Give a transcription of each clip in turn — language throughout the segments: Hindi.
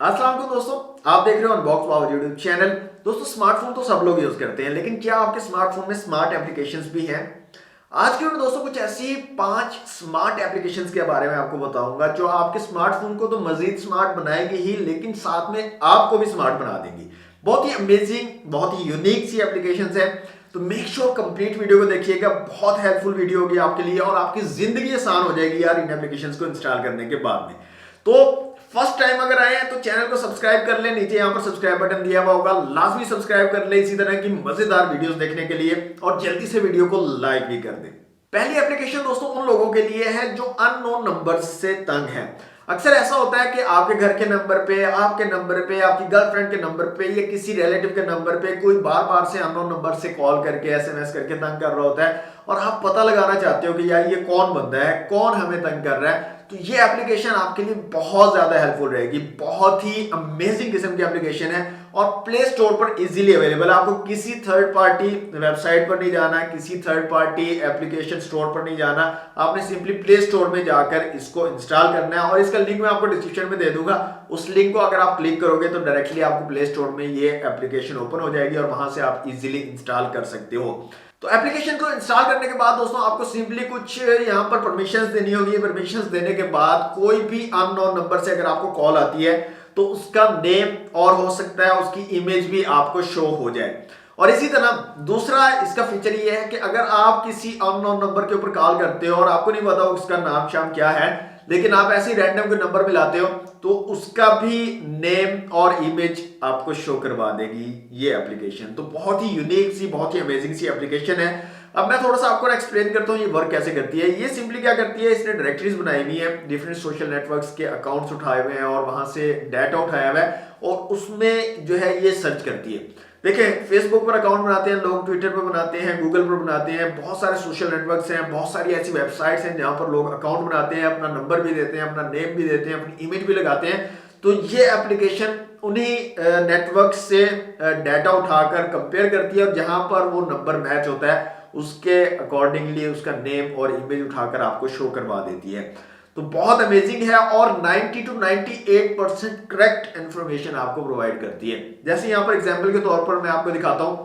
अस्सलाम वालेकुम दोस्तों, आप देख रहे हो अनबॉक्स पावर यूट्यूब चैनल। दोस्तों, स्मार्टफोन तो सब लोग यूज करते हैं, लेकिन क्या आपके स्मार्टफोन में स्मार्ट एप्लीकेशंस भी हैं? आज के वीडियो में दोस्तों कुछ ऐसी 5 स्मार्ट एप्लीकेशंस के बारे में आपको बताऊंगा जो आपके स्मार्टफोन को तो मजीद स्मार्ट बनाएगी ही, लेकिन साथ में आपको भी स्मार्ट बना देंगी। बहुत ही अमेजिंग, बहुत ही यूनिक सी एप्लीकेशंस है। तो मेक श्योर कंप्लीट वीडियो को देखिएगा, बहुत हेल्पफुल वीडियो होगी आपके लिए और आपकी जिंदगी आसान हो जाएगी यार इन एप्लीकेशंस को इंस्टॉल करने के बाद में। तो फर्स्ट टाइम अगर आए हैं तो चैनल को सब्सक्राइब कर ले, नीचे यहां पर सब्सक्राइब बटन दिया हुआ होगा, लाजमी सब्सक्राइब कर ले इसी तरह की मजेदार वीडियोस देखने के लिए, और जल्दी से वीडियो को लाइक भी कर दे। पहली एप्लीकेशन दोस्तों उन लोगों के लिए है जो अननोन नंबर से तंग है। अक्सर ऐसा होता है कि आपके घर के नंबर पे, आपके नंबर पे, आपकी गर्लफ्रेंड के नंबर पे या किसी रिलेटिव के नंबर पे कोई बार बार से अननोन नंबर से कॉल करके, एसएमएस करके तंग कर रहा होता है और आप पता लगाना चाहते हो कि यार ये कौन बंदा है, कौन हमें तंग कर रहा है। तो ये एप्लीकेशन आपके लिए बहुत ज्यादा हेल्पफुल रहेगी। बहुत ही अमेजिंग किस्म की एप्लीकेशन है और प्ले स्टोर पर इजीली अवेलेबल है। आपको किसी थर्ड पार्टी वेबसाइट पर नहीं जाना, किसी थर्ड पार्टी एप्लीकेशन स्टोर पर नहीं जाना, आपने सिंपली प्ले स्टोर में जाकर इसको इंस्टॉल करना है और इसका लिंक मैं आपको डिस्क्रिप्शन में दे दूंगा। उस लिंक को अगर आप क्लिक करोगे तो डायरेक्टली आपको प्ले स्टोर में ये एप्लीकेशन ओपन हो जाएगी और वहां से आप इजीली इंस्टॉल कर सकते हो। तो एप्लीकेशन को इंस्टॉल करने के बाद दोस्तों आपको सिंपली कुछ यहाँ पर परमिशंस देनी होगी। परमिशंस देने के बाद कोई भी अननोन नंबर से अगर आपको कॉल आती है तो उसका नेम और हो सकता है उसकी इमेज भी आपको शो हो जाए। और इसी तरह दूसरा इसका फीचर ये है कि अगर आप किसी अननोन नंबर के ऊपर कॉल करते हो और आपको नहीं पता उसका नाम शाम क्या है, लेकिन आप ऐसे रैंडम कोई नंबर मिलाते हो तो उसका भी नेम और इमेज आपको शो करवा देगी ये एप्लीकेशन। तो बहुत ही यूनिक सी, बहुत ही अमेजिंग सी एप्लीकेशन है। अब मैं थोड़ा सा आपको एक्सप्लेन करता हूँ ये वर्क कैसे करती है। ये सिंपली क्या करती है, इसने डायरेक्टरीज बनाई हुई है, डिफरेंट सोशल नेटवर्क्स के अकाउंट्स उठाए हुए हैं और वहां से डाटा उठाया हुआ है और उसमें जो है ये सर्च करती है। देखें, फेसबुक पर अकाउंट बनाते हैं लोग, ट्विटर पर बनाते हैं, गूगल पर बनाते हैं, बहुत सारे सोशल नेटवर्क्स हैं, बहुत सारी ऐसी वेबसाइट्स हैं जहां पर लोग अकाउंट बनाते हैं, अपना नंबर भी देते हैं, अपना नेम भी देते हैं, अपनी इमेज भी लगाते हैं। तो ये एप्लीकेशन उन्हीं नेटवर्क से डाटा उठाकर कंपेयर करती है और जहां पर वो नंबर मैच होता है उसके अकॉर्डिंगली उसका नेम और इमेज उठाकर आपको शो करवा देती है। तो बहुत अमेजिंग है और 90 to 98% करेक्ट इंफॉर्मेशन आपको प्रोवाइड करती है। जैसे यहां पर एग्जांपल के तौर पर मैं आपको दिखाता हूं,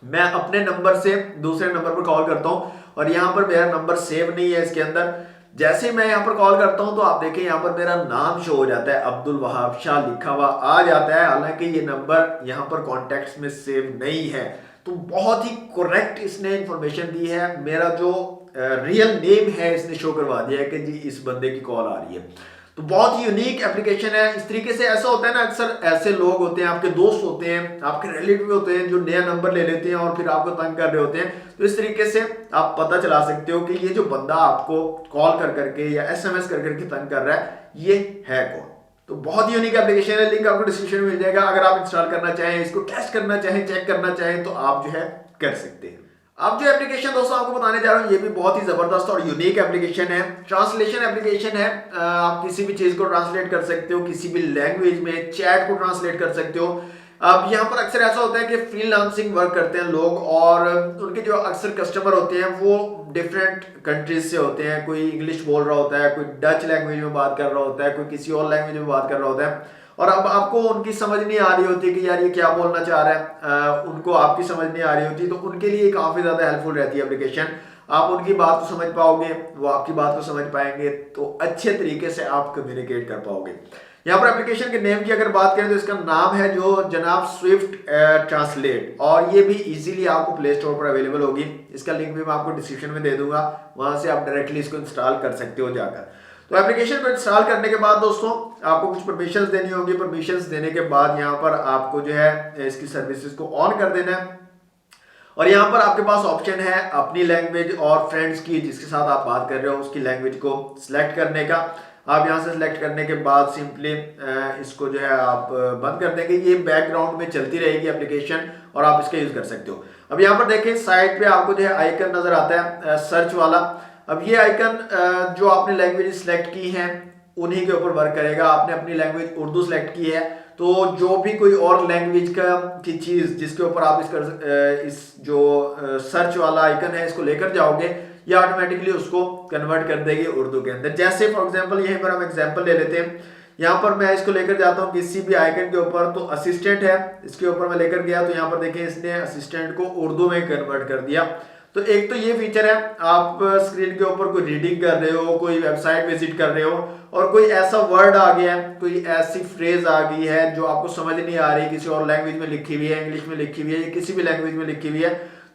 मैं अपने नंबर से दूसरे नंबर पर कॉल करता हूं और यहां पर मेरा नंबर सेव नहीं है इसके अंदर। जैसे मैं यहां पर कॉल करता हूं तो आप देखें यहां पर मेरा नाम शो हो जाता है, अब्दुल वहाब शाह लिखा हुआ आ जाता है, हालांकि ये नंबर यहां पर कॉन्टेक्ट्स में सेव नहीं है। तो बहुत ही करेक्ट इसने इंफॉर्मेशन दी है, मेरा जो रियल नेम है इसने शो करवा दिया है कि जी इस बंदे की कॉल आ रही है। तो बहुत ही यूनिक एप्लीकेशन है। इस तरीके से ऐसा होता है ना, अक्सर ऐसे लोग होते हैं, आपके दोस्त होते हैं, आपके रिलेटिव होते हैं जो नया नंबर ले लेते हैं और फिर आपको तंग कर रहे होते हैं। तो इस तरीके से आप पता चला सकते हो कि ये जो बंदा आपको कॉल कर करके या एसएमएस कर करके तंग कर रहा है ये है कौन। तो बहुत ही यूनिक एप्लीकेशन है, लिंक आपको डिस्क्रिप्शन में मिल जाएगा। अगर आप इंस्टॉल करना चाहें, इसको टेस्ट करना चाहें, चेक करना चाहें तो आप जो है कर सकते हैं। अब जो एप्लीकेशन दोस्तों आपको बताने जा रहा हूं ये भी बहुत ही जबरदस्त और यूनिक एप्लीकेशन है। ट्रांसलेशन एप्लीकेशन है। आप किसी भी चीज को ट्रांसलेट कर सकते हो, किसी भी लैंग्वेज में चैट को ट्रांसलेट कर सकते हो। अब यहाँ पर अक्सर ऐसा होता है कि फ्रीलांसिंग वर्क करते हैं लोग और उनके जो अक्सर कस्टमर होते हैं वो डिफरेंट कंट्रीज से होते हैं। कोई इंग्लिश बोल रहा होता है, कोई डच लैंग्वेज में बात कर रहा होता है, कोई किसी और लैंग्वेज में बात कर रहा होता है और अब आपको उनकी समझ नहीं आ रही होती कि यार ये क्या बोलना चाह रहा है, उनको आपकी समझ नहीं आ रही होती। तो उनके लिए काफ़ी ज़्यादा हेल्पफुल रहती है एप्लीकेशन। आप उनकी बात को समझ पाओगे, वो आपकी बात को समझ पाएंगे, तो अच्छे तरीके से आप कम्युनिकेट कर पाओगे। यहाँ पर एप्लीकेशन के नेम की अगर बात करें तो इसका नाम है जो जनाब स्विफ्ट ट्रांसलेट और ये भी इजीली आपको प्ले स्टोर पर अवेलेबल होगी। इसका लिंक भी मैं आपको डिस्क्रिप्शन में दे दूंगा, वहां से आप डायरेक्टली इसको इंस्टॉल कर सकते हो जाकर। तो एप्लीकेशन को इंस्टॉल करने के बाद दोस्तों आपको कुछ परमिशंस देनी होगी। परमिशंस देने के बाद यहाँ पर आपको जो है इसकी सर्विसेज को ऑन कर देना है और यहाँ पर आपके पास ऑप्शन है अपनी लैंग्वेज और फ्रेंड्स की, जिसके साथ आप बात कर रहे हो उसकी लैंग्वेज को सिलेक्ट करने का। आप यहाँ से सिलेक्ट करने के बाद सिंपली इसको जो है आप बंद कर देंगे। ये बैकग्राउंड में चलती रहेगी एप्लीकेशन और आप इसका यूज कर सकते हो। अब यहाँ पर देखें साइड पे आपको जो है आइकन नजर आता है सर्च वाला। अब ये आइकन जो आपने लैंग्वेज सिलेक्ट की है उन्हीं के ऊपर वर्क करेगा। आपने अपनी लैंग्वेज उर्दू सिलेक्ट की है तो जो भी कोई और लैंग्वेज की चीज जिसके ऊपर आप इस जो सर्च वाला आइकन है इसको लेकर जाओगे या ऑटोमेटिकली उसको कन्वर्ट कर देगी उर्दू के अंदर। जैसे फॉर एग्जांपल यहीं पर हम एग्जांपल ले लेते हैं, यहाँ पर मैं इसको लेकर जाता हूँ किसी भी आइकन के ऊपर, तो असिस्टेंट है, इसके ऊपर मैं लेकर गया तो यहाँ पर देखें इसने असिस्टेंट को उर्दू में कन्वर्ट कर दिया। तो एक तो ये फीचर है, आप स्क्रीन के ऊपर कोई रीडिंग कर रहे हो, कोई वेबसाइट विजिट कर रहे हो और कोई ऐसा वर्ड आ गया है, कोई ऐसी फ्रेज आ गई है जो आपको समझ नहीं आ रही, किसी और लैंग्वेज में लिखी हुई है, इंग्लिश में लिखी हुई है, किसी भी लैंग्वेज में लिखी हुई है,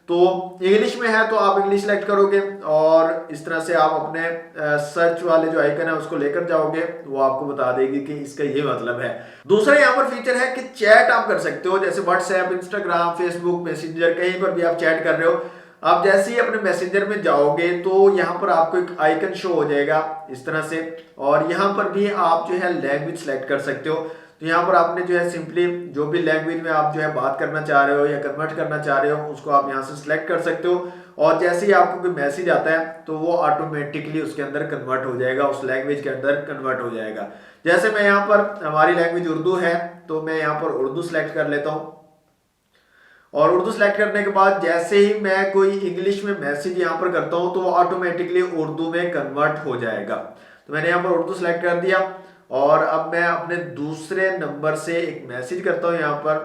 तो इंग्लिश में है तो आप इंग्लिश सेलेक्ट करोगे और इस तरह से आप अपने सर्च वाले जो आइकन है उसको लेकर जाओगे, वो आपको बता देगी कि इसका ये मतलब है। दूसरा यहाँ पर फीचर है कि चैट आप कर सकते हो, जैसे व्हाट्सएप, इंस्टाग्राम, फेसबुक, मैसेंजर, कहीं पर भी आप चैट कर रहे हो, आप जैसे ही अपने मैसेंजर में जाओगे तो यहाँ पर आपको एक आइकन शो हो जाएगा इस तरह से, और यहाँ पर भी आप जो है लैंग्वेज सेलेक्ट कर सकते हो। तो यहाँ पर आपने जो है सिंपली जो भी लैंग्वेज में आप जो है बात करना चाह रहे हो या कन्वर्ट करना चाह रहे हो उसको आप यहाँ से सिलेक्ट कर सकते हो, और जैसे ही आपको कोई मैसेज आता है तो वो ऑटोमेटिकली उसके अंदर कन्वर्ट हो जाएगा, उस लैंग्वेज के अंदर कन्वर्ट हो जाएगा। जैसे मैं यहाँ पर, हमारी लैंग्वेज उर्दू है तो मैं यहाँ पर उर्दू सेलेक्ट कर लेता हूँ, और उर्दू सेलेक्ट करने के बाद जैसे ही मैं कोई इंग्लिश में मैसेज यहाँ पर करता हूँ तो वो ऑटोमेटिकली उर्दू में कन्वर्ट हो जाएगा। तो मैंने यहाँ पर उर्दू सेलेक्ट कर दिया और अब मैं अपने दूसरे नंबर से एक मैसेज करता हूँ यहाँ पर।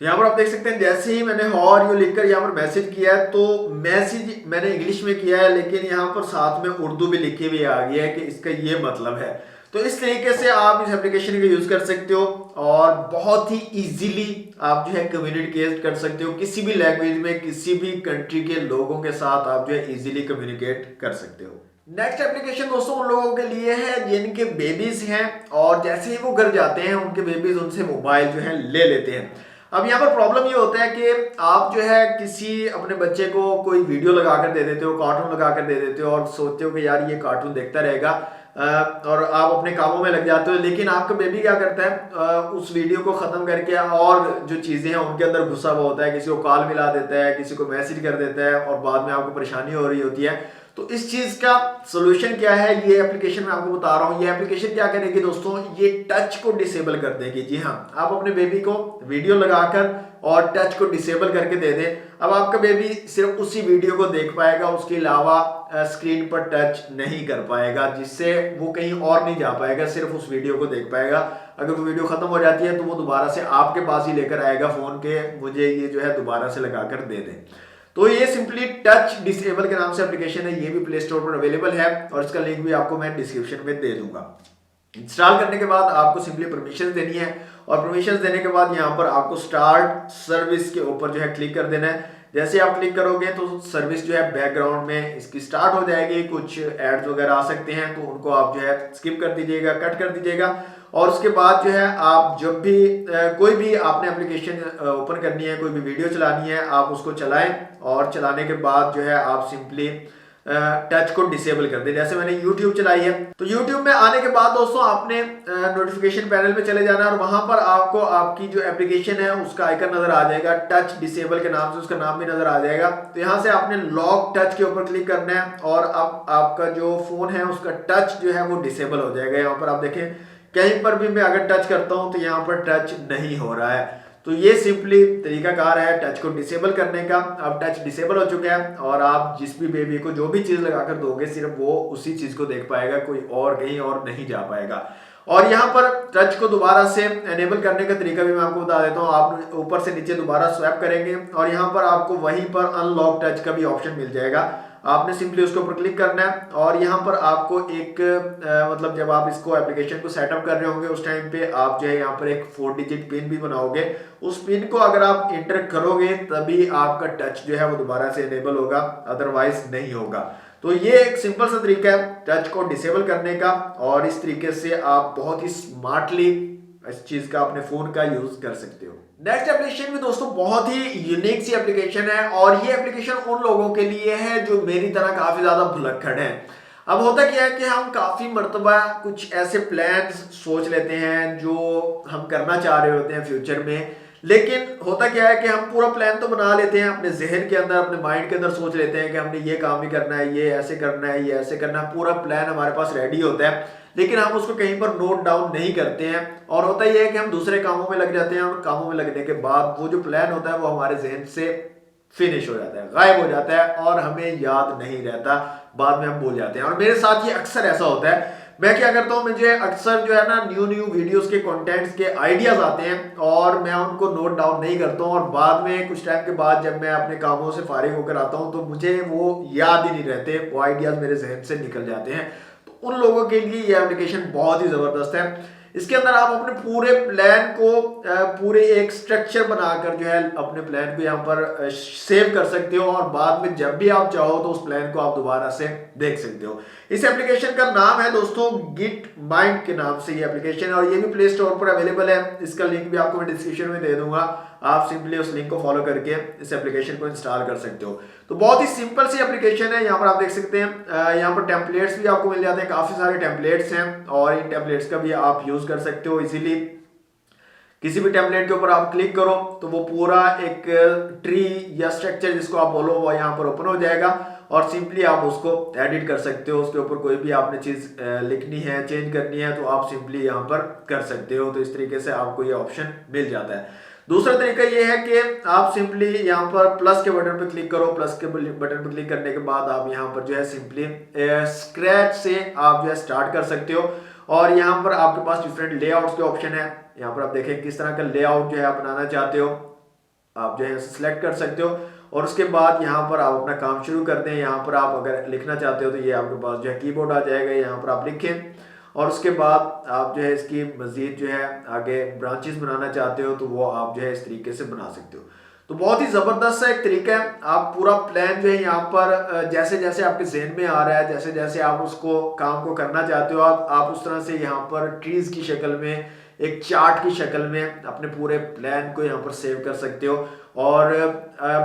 तो यहाँ पर आप देख सकते हैं जैसे ही मैंने हाउ आर यू लिखकर यहाँ पर मैसेज किया है तो मैसेज मैंने इंग्लिश में किया है, लेकिन यहाँ पर साथ में उर्दू भी लिखी हुई आ गई है कि इसका ये मतलब है। तो इस तरीके से आप इस एप्लीकेशन का यूज कर सकते हो और बहुत ही इजीली आप जो है कम्युनिकेट कर सकते हो किसी भी लैंग्वेज में, किसी भी कंट्री के लोगों के साथ आप जो है इजीली कम्युनिकेट कर सकते हो। नेक्स्ट एप्लीकेशन दोस्तों उन लोगों के लिए है जिनके बेबीज हैं और जैसे ही वो घर जाते हैं उनके बेबीज उनसे मोबाइल जो है ले लेते हैं। अब यहाँ पर प्रॉब्लम ये होता है कि आप जो है किसी अपने बच्चे को कोई वीडियो लगा कर दे देते हो, कार्टून लगा कर दे देते हो और सोचते हो कि यार ये कार्टून देखता रहेगा, और आप अपने कामों में लग जाते हो, लेकिन आपका बेबी क्या करता है, उस वीडियो को खत्म करके और जो चीजें हैं उनके अंदर घुसा हुआ होता है, किसी को कॉल मिला देता है, किसी को मैसेज कर देता है और बाद में आपको परेशानी हो रही होती है। तो इस चीज का सोल्यूशन क्या है, ये एप्लीकेशन मैं आपको बता रहा हूँ। ये एप्लीकेशन क्या करेगी दोस्तों, ये टच को डिसेबल कर देगी। जी हाँ, आप अपने बेबी को वीडियो लगाकर और टच को डिसेबल करके दे दें, अब आपका बेबी सिर्फ उसी वीडियो को देख पाएगा, उसके अलावा स्क्रीन पर टच नहीं कर पाएगा, जिससे वो कहीं और नहीं जा पाएगा, सिर्फ उस वीडियो को देख पाएगा। अगर वो वीडियो खत्म हो जाती है तो वो दोबारा से आपके पास ही लेकर आएगा फोन के, मुझे ये जो है दोबारा से लगाकर दे दें। तो ये सिंपली टच डिसेबल के नाम से एप्लीकेशन है, ये भी प्ले स्टोर पर अवेलेबल है और इसका लिंक भी आपको मैं डिस्क्रिप्शन में दे दूंगा। इंस्टॉल करने के बाद आपको सिंपली परमिशन देनी है और परमिशन देने के बाद यहाँ पर आपको स्टार्ट सर्विस के ऊपर जो है क्लिक कर देना है। जैसे आप क्लिक करोगे तो सर्विस जो है बैकग्राउंड में इसकी स्टार्ट हो जाएगी, कुछ एड्स वगैरह आ सकते हैं तो उनको आप जो है स्किप कर दीजिएगा, कट कर दीजिएगा। और उसके बाद जो है आप जब भी कोई भी आपने एप्लीकेशन ओपन करनी है, कोई भी वीडियो चलानी है, आप उसको चलाएं और चलाने के बाद जो है आप सिंपली टच को डिसेबल कर दे। जैसे मैंने YouTube चलाई है तो YouTube में आने के बाद दोस्तों आपने नोटिफिकेशन पैनल पे चले जाना है और वहां पर आपको आपकी जो एप्लीकेशन है उसका आइकन नजर आ जाएगा, टच डिसेबल के नाम से उसका नाम भी नजर आ जाएगा। तो यहाँ से आपने लॉक टच के ऊपर क्लिक करना है और अब आपका जो फोन है उसका टच जो है वो डिसेबल हो जाएगा। यहाँ पर आप देखें कहीं पर भी मैं अगर टच करता हूं तो यहाँ पर टच नहीं हो रहा है। तो ये सिंपली तरीकाकार है टच को डिसेबल करने का। अब टच डिसेबल हो चुका है और आप जिस भी बेबी को जो भी चीज लगाकर दोगे सिर्फ वो उसी चीज को देख पाएगा, कोई और कहीं और नहीं जा पाएगा। और यहाँ पर टच को दोबारा से एनेबल करने का तरीका भी मैं आपको बता देता हूँ। आप ऊपर से नीचे दोबारा स्वैप करेंगे और यहाँ पर आपको वहीं पर अनलॉक टच का भी ऑप्शन मिल जाएगा। आपने सिंपली उसके ऊपर क्लिक करना है और यहाँ पर आपको एक मतलब जब आप इसको एप्लीकेशन को सेटअप कर रहे होंगे उस टाइम पे आप जो है यहाँ पर एक 4 डिजिट पिन भी बनाओगे। उस पिन को अगर आप इंटर करोगे तभी आपका टच जो है वो दोबारा से इनेबल होगा, अदरवाइज नहीं होगा। तो ये एक सिंपल सा तरीका है टच को डिसेबल करने का और इस तरीके से आप बहुत ही स्मार्टली इस चीज का अपने फोन का यूज कर सकते हो। नेक्स्ट एप्लीकेशन भी दोस्तों बहुत ही यूनिक सी एप्लीकेशन है और ये एप्लीकेशन उन लोगों के लिए है जो मेरी तरह काफी ज्यादा भुलक्कड़ है। अब होता क्या है कि हम काफी मर्तबा कुछ ऐसे प्लान्स सोच लेते हैं जो हम करना चाह रहे होते हैं फ्यूचर में, लेकिन होता क्या है कि हम पूरा प्लान तो बना लेते हैं अपने जहन के अंदर, अपने माइंड के अंदर सोच लेते हैं कि हमने ये काम भी करना है, ये ऐसे करना है, ये ऐसे करना है, पूरा प्लान हमारे पास रेडी होता है, लेकिन हम उसको कहीं पर नोट डाउन नहीं करते हैं। और होता यह है कि हम दूसरे कामों में लग जाते हैं और कामों में लगने के बाद वो जो प्लान होता है वो हमारे जहन से फिनिश हो जाता है, गायब हो जाता है और हमें याद नहीं रहता, बाद में हम भूल जाते हैं। और मेरे साथ ये अक्सर ऐसा होता है, मैं क्या करता हूँ, मुझे अक्सर जो है ना न्यू वीडियोस के कंटेंट्स के आइडियाज आते हैं और मैं उनको नोट डाउन नहीं करता हूँ, और बाद में कुछ टाइम के बाद जब मैं अपने कामों से फारिग होकर आता हूँ तो मुझे वो याद ही नहीं रहते, वो आइडियाज मेरे जहन से निकल जाते हैं। तो उन लोगों के लिए ये एप्लीकेशन बहुत ही ज़बरदस्त है। इसके अंदर आप अपने पूरे प्लान को पूरे एक स्ट्रक्चर बनाकर जो है अपने प्लान को यहाँ पर सेव कर सकते हो, और बाद में जब भी आप चाहो तो उस प्लान को आप दोबारा से देख सकते हो। इस एप्लीकेशन का नाम है दोस्तों गिट माइंड के नाम से ये एप्लीकेशन है, और ये भी प्ले स्टोर पर अवेलेबल है। इसका लिंक भी आपको मैं डिस्क्रिप्शन में दे दूंगा, आप सिंपली उस लिंक को फॉलो करके इस एप्लीकेशन को इंस्टॉल कर सकते हो। तो बहुत ही सिंपल सी एप्लीकेशन है। यहाँ पर आप देख सकते हैं यहाँ पर टेम्पलेट्स भी आपको मिल जाते हैं, काफी सारे टेम्पलेट्स हैं, और इन टेम्पलेट्स का भी आप यूज कर सकते हो इजीली। किसी भी टेम्पलेट के ऊपर आप क्लिक करो तो वो पूरा एक ट्री या स्ट्रक्चर जिसको आप बोलो वो यहाँ पर ओपन हो जाएगा, और सिंपली आप उसको एडिट कर सकते हो। उसके ऊपर कोई भी आपने चीज लिखनी है, चेंज करनी है, तो आप सिंपली यहाँ पर कर सकते हो। तो इस तरीके से आपको ये ऑप्शन मिल जाता है। दूसरा तरीका ये है कि आप सिंपली यहाँ पर प्लस के बटन पर क्लिक करो। प्लस के बटन पर क्लिक करने के बाद आप यहाँ पर जो है सिंपली स्क्रैच से आप जो है स्टार्ट कर सकते हो, और यहाँ पर आपके पास डिफरेंट लेआउट्स के ऑप्शन है। यहाँ पर आप देखें किस तरह का लेआउट जो है आप बनाना चाहते हो, आप जो है सिलेक्ट कर सकते हो, और उसके बाद यहाँ पर आप अपना काम शुरू कर दें। यहाँ पर आप अगर लिखना चाहते हो तो ये आपके पास जो है कीबोर्ड आ जाएगा, यहाँ पर आप लिखें, और उसके बाद आप जो है इसकी मजीद जो है आगे ब्रांचेस बनाना चाहते हो तो वो आप जो है इस तरीके से बना सकते हो। तो बहुत ही ज़बरदस्त सा एक तरीका है। आप पूरा प्लान जो है यहाँ पर जैसे जैसे आपके जहन में आ रहा है, जैसे जैसे आप उसको काम को करना चाहते हो, आप उस तरह से यहाँ पर ट्रीज की शक्ल में, एक चार्ट की शक्ल में अपने पूरे प्लान को यहाँ पर सेव कर सकते हो, और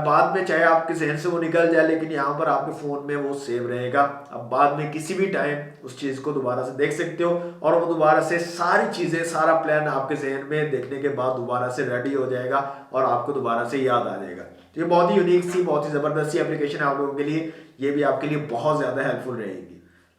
बाद में चाहे आपके जहन से वो निकल जाए लेकिन यहाँ पर आपके फ़ोन में वो सेव रहेगा। अब बाद में किसी भी टाइम उस चीज़ को दोबारा से देख सकते हो, और वो दोबारा से सारी चीज़ें, सारा प्लान आपके जहन में देखने के बाद दोबारा से रेडी हो जाएगा और आपको दोबारा से याद आ जाएगा। तो ये बहुत ही यूनिक सी, बहुत ही ज़बरदस्त सी एप्लीकेशन है आप लोगों के लिए। ये भी आपके लिए बहुत ज़्यादा हेल्पफुल रहेगी।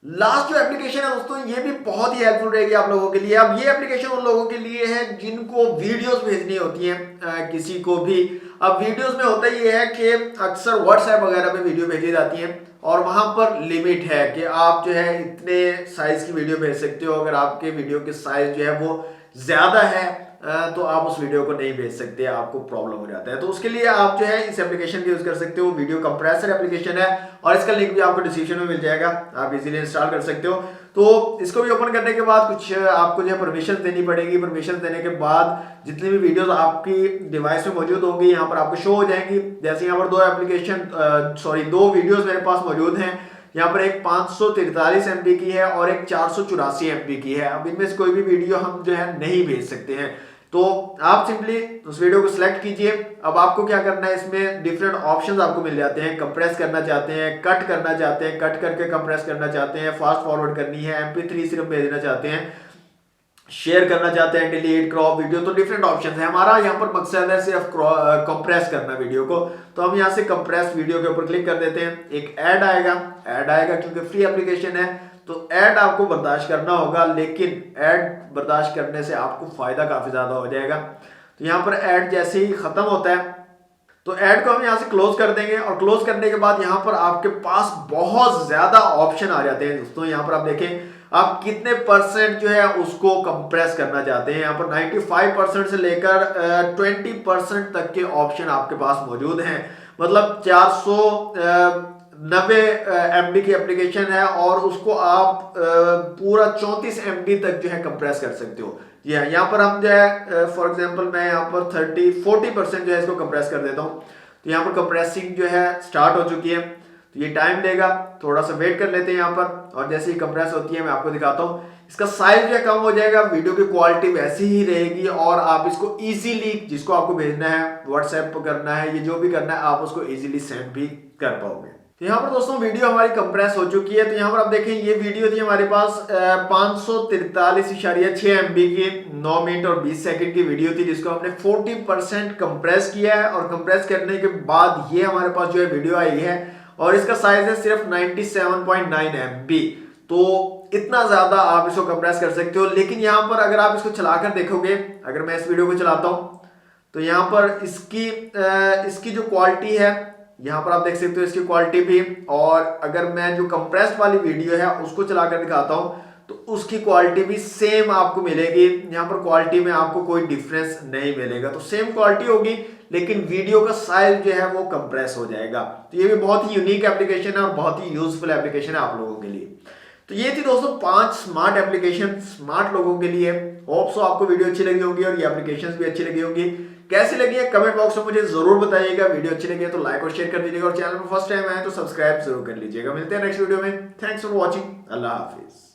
लास्ट जो एप्लीकेशन है दोस्तों, ये भी बहुत ही हेल्पफुल रहेगी आप लोगों के लिए। अब ये एप्लीकेशन उन लोगों के लिए है जिनको वीडियोस भेजनी होती हैं किसी को भी। अब वीडियोस में होता ये है कि अक्सर व्हाट्सएप वगैरह पे वीडियो भेजी जाती हैं, और वहां पर लिमिट है कि आप जो है इतने साइज की वीडियो भेज सकते हो। अगर आपके वीडियो के साइज जो है वो ज्यादा है तो आप उस वीडियो को नहीं भेज सकते, आपको प्रॉब्लम हो जाता है। तो उसके लिए आप जो है इस एप्लीकेशन का यूज कर सकते हो। वीडियो कंप्रेसर एप्लीकेशन है, और इसका लिंक भी आपको डिस्क्रिप्शन में मिल जाएगा, आप इजीली इंस्टॉल कर सकते हो। तो इसको भी ओपन करने के बाद कुछ आपको जो है परमिशन देनी पड़ेगी। परमिशन देने के बाद जितनी भी वीडियोस आपकी डिवाइस में मौजूद होंगी यहाँ पर आपको शो हो जाएंगी। जैसे यहाँ पर दो वीडियोस मेरे पास मौजूद हैं। यहाँ पर एक 543 MB की है और एक 484 MB की है। अब इनमें से कोई भी वीडियो हम जो है नहीं भेज सकते हैं, तो आप सिंपली उस वीडियो को सिलेक्ट कीजिए। अब आपको क्या करना है, इसमें डिफरेंट ऑप्शंस आपको मिल जाते हैं। कंप्रेस करना चाहते हैं, कट करना चाहते हैं, कट करके कंप्रेस करना चाहते हैं, फास्ट फॉरवर्ड करनी है, MP3 सिर्फ भेजना चाहते हैं, शेयर करना चाहते हैं, डिलीट, क्रॉप वीडियो। तो डिफरेंट ऑप्शन है। हमारा यहाँ पर मकसद है सिर्फ कंप्रेस करना वीडियो को, तो हम यहाँ से कंप्रेस वीडियो के ऊपर क्लिक कर देते हैं। एक ऐड आएगा क्योंकि फ्री एप्लीकेशन है तो ऐड आपको बर्दाश्त करना होगा, लेकिन ऐड बर्दाश्त करने से आपको फायदा काफी ज्यादा हो जाएगा। तो यहाँ पर ऐड जैसे ही खत्म होता है तो ऐड को हम यहाँ से क्लोज कर देंगे, और क्लोज करने के बाद यहाँ पर आपके पास बहुत ज्यादा ऑप्शन आ जाते हैं दोस्तों। यहाँ पर आप देखें आप कितने परसेंट जो है उसको कंप्रेस करना चाहते हैं। यहाँ पर 95% से लेकर 20% तक के ऑप्शन आपके पास मौजूद हैं। मतलब 490 MB की एप्लीकेशन है, और उसको आप पूरा 34 MB तक जो है कंप्रेस कर सकते हो। जी हाँ, यहाँ पर हम जो है फॉर एग्जांपल मैं यहाँ पर 40% जो है इसको कंप्रेस कर देता हूँ। तो यहाँ पर कंप्रेसिंग जो है स्टार्ट हो चुकी है, तो ये टाइम लेगा, थोड़ा सा वेट कर लेते हैं यहाँ पर। और जैसे ही कंप्रेस होती है मैं आपको दिखाता हूँ। इसका साइज जो है कम हो जाएगा, वीडियो की क्वालिटी वैसी ही रहेगी, और आप इसको इजीली, जिसको आपको भेजना है, व्हाट्सएप पर करना है, ये जो भी करना है, आप उसको इजीली सेंड भी कर पाओगे। तो यहाँ पर दोस्तों वीडियो हमारी कंप्रेस हो चुकी है। तो यहाँ पर आप देखें ये वीडियो थी हमारे पास 543.6 MB की 9 मिनट और 20 सेकंड की वीडियो थी, जिसको हमने 40% कंप्रेस किया है। और कंप्रेस करने के बाद ये हमारे पास जो है वीडियो आई है, और इसका साइज है सिर्फ 97.9 MB। तो इतना ज्यादा आप इसको कंप्रेस कर सकते हो। लेकिन यहाँ पर अगर आप इसको चलाकर देखोगे, अगर मैं इस वीडियो को चलाता हूँ तो यहाँ पर इसकी जो क्वालिटी है, यहाँ पर आप देख सकते हो इसकी क्वालिटी भी। और अगर मैं जो कंप्रेस्ड वाली वीडियो है उसको चलाकर दिखाता हूँ तो उसकी क्वालिटी भी सेम आपको मिलेगी। यहाँ पर क्वालिटी में आपको कोई डिफरेंस नहीं मिलेगा, तो सेम क्वालिटी होगी लेकिन वीडियो का साइज जो है वो कंप्रेस हो जाएगा। तो ये भी बहुत ही यूनिक एप्लीकेशन है और बहुत ही यूजफुल एप्लीकेशन है आप लोगों के लिए। तो ये थी दोस्तों 5 स्मार्ट एप्लीकेशन स्मार्ट लोगों के लिए। होप सो आपको वीडियो अच्छी लगी होगी और ये एप्लीकेशंस भी अच्छी लगी होगी। कैसी लगी है कमेंट बॉक्स में मुझे जरूर बताइएगा। वीडियो अच्छी लगी है तो लाइक और शेयर कर दीजिएगा और चैनल पर फर्स्ट टाइम आए तो सब्सक्राइब जरूर कर लीजिएगा। मिलते हैं नेक्स्ट वीडियो में। Thanks for watching. Allah Hafiz.